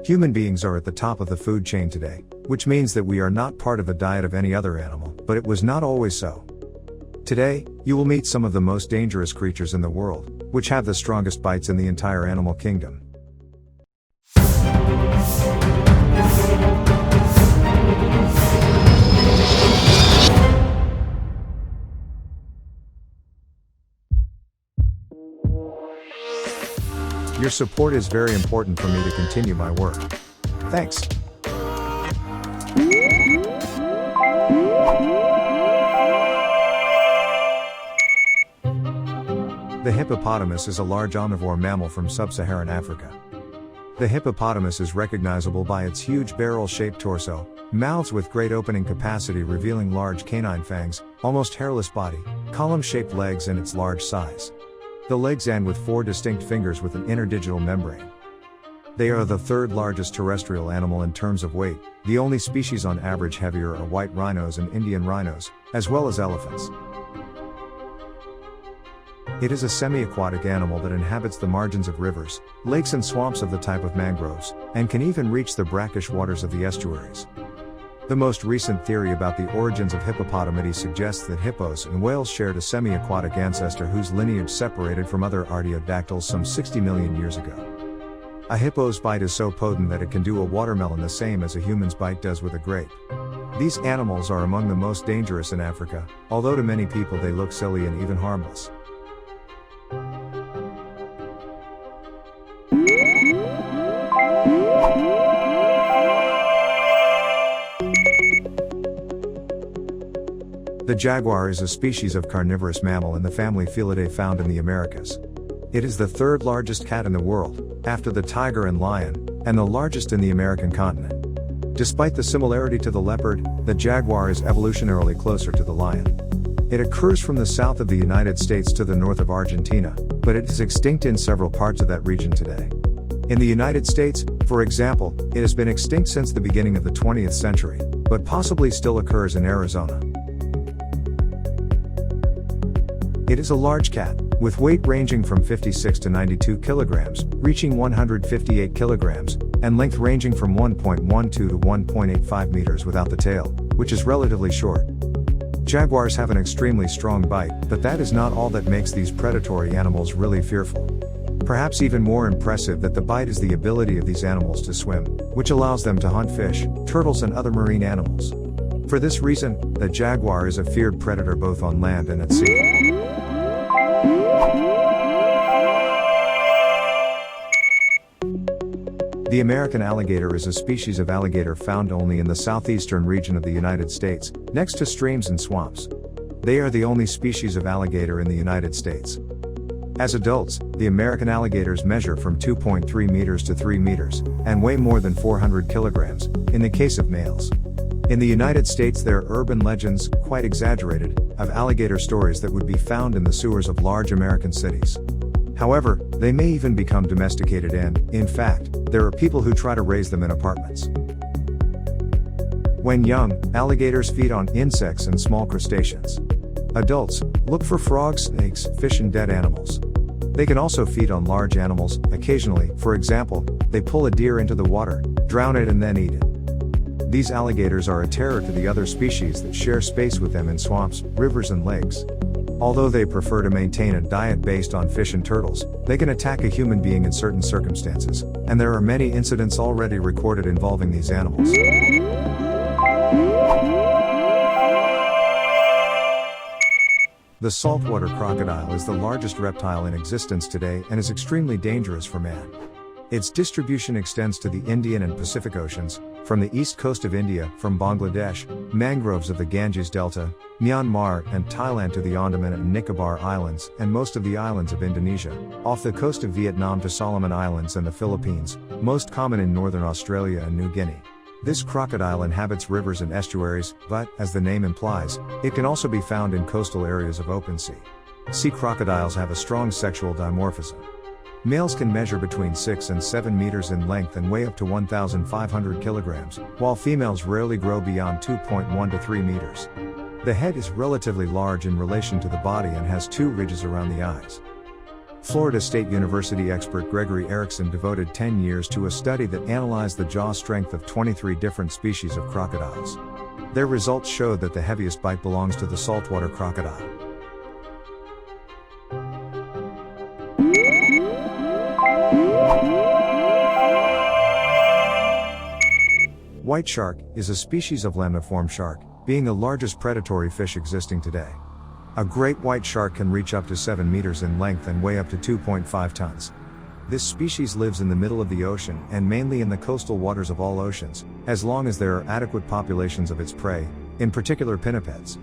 Human beings are at the top of the food chain today, which means that we are not part of the diet of any other animal, but it was not always so. Today, you will meet some of the most dangerous creatures in the world, which have the strongest bites in the entire animal kingdom. Your support is very important for me to continue my work. Thanks. The hippopotamus is a large omnivore mammal from sub-Saharan Africa. The hippopotamus is recognizable by its huge barrel-shaped torso, mouths with great opening capacity revealing large canine fangs, almost hairless body, column-shaped legs and its large size. The legs end with 4 distinct fingers with an interdigital membrane. They are the third largest terrestrial animal in terms of weight. The only species on average heavier are white rhinos and Indian rhinos, as well as elephants. It is a semi-aquatic animal that inhabits the margins of rivers, lakes and swamps of the type of mangroves, and can even reach the brackish waters of the estuaries. The most recent theory about the origins of hippopotamidae suggests that hippos and whales shared a semi-aquatic ancestor whose lineage separated from other artiodactyls some 60 million years ago. A hippo's bite is so potent that it can do a watermelon the same as a human's bite does with a grape. These animals are among the most dangerous in Africa, although to many people they look silly and even harmless. The jaguar is a species of carnivorous mammal in the family Felidae found in the Americas. It is the third largest cat in the world, after the tiger and lion, and the largest in the American continent. Despite the similarity to the leopard, the jaguar is evolutionarily closer to the lion. It occurs from the south of the United States to the north of Argentina, but it is extinct in several parts of that region today. In the United States, for example, it has been extinct since the beginning of the 20th century, but possibly still occurs in Arizona. It is a large cat, with weight ranging from 56 to 92 kilograms, reaching 158 kilograms, and length ranging from 1.12 to 1.85 meters without the tail, which is relatively short. Jaguars have an extremely strong bite, but that is not all that makes these predatory animals really fearful. Perhaps even more impressive than the bite is the ability of these animals to swim, which allows them to hunt fish, turtles and other marine animals. For this reason, the jaguar is a feared predator both on land and at sea. The American alligator is a species of alligator found only in the southeastern region of the United States, next to streams and swamps. They are the only species of alligator in the United States. As adults, the American alligators measure from 2.3 meters to 3 meters, and weigh more than 400 kilograms, in the case of males. In the United States there are urban legends, quite exaggerated, of alligator stories that would be found in the sewers of large American cities. However, they may even become domesticated and, in fact, there are people who try to raise them in apartments. When young, alligators feed on insects and small crustaceans. Adults look for frogs, snakes, fish and dead animals. They can also feed on large animals. Occasionally, for example, they pull a deer into the water, drown it and then eat it. These alligators are a terror to the other species that share space with them in swamps, rivers and lakes. Although they prefer to maintain a diet based on fish and turtles, they can attack a human being in certain circumstances, and there are many incidents already recorded involving these animals. The saltwater crocodile is the largest reptile in existence today and is extremely dangerous for man. Its distribution extends to the Indian and Pacific Oceans, from the east coast of India, from Bangladesh, mangroves of the Ganges Delta, Myanmar and Thailand to the Andaman and Nicobar Islands, and most of the islands of Indonesia, off the coast of Vietnam to Solomon Islands and the Philippines, most common in northern Australia and New Guinea. This crocodile inhabits rivers and estuaries, but, as the name implies, it can also be found in coastal areas of open sea. Sea crocodiles have a strong sexual dimorphism. Males can measure between 6 and 7 meters in length and weigh up to 1,500 kilograms, while females rarely grow beyond 2.1 to 3 meters. The head is relatively large in relation to the body and has 2 ridges around the eyes. Florida State University expert Gregory Erickson devoted 10 years to a study that analyzed the jaw strength of 23 different species of crocodiles. Their results showed that the heaviest bite belongs to the saltwater crocodile. White shark is a species of lamniform shark, being the largest predatory fish existing today. A great white shark can reach up to 7 meters in length and weigh up to 2.5 tons. This species lives in the middle of the ocean and mainly in the coastal waters of all oceans, as long as there are adequate populations of its prey, in particular pinnipeds.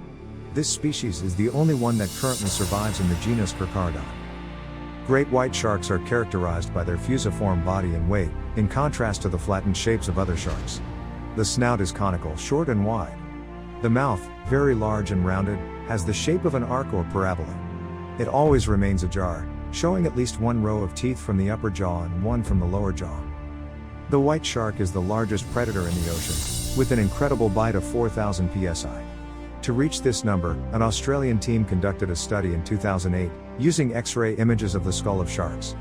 This species is the only one that currently survives in the genus Crocodile. Great white sharks are characterized by their fusiform body and weight, in contrast to the flattened shapes of other sharks. The snout is conical, short and wide. The mouth, very large and rounded, has the shape of an arc or parabola. It always remains ajar, showing at least one row of teeth from the upper jaw and one from the lower jaw. The white shark is the largest predator in the ocean, with an incredible bite of 4,000 psi. To reach this number, an Australian team conducted a study in 2008, using X-ray images of the skull of sharks.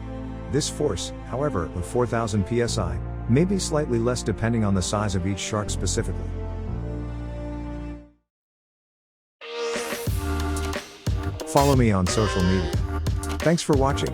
This force, however, of 4,000 psi, may be slightly less depending on the size of each shark specifically. Follow me on social media. Thanks for watching.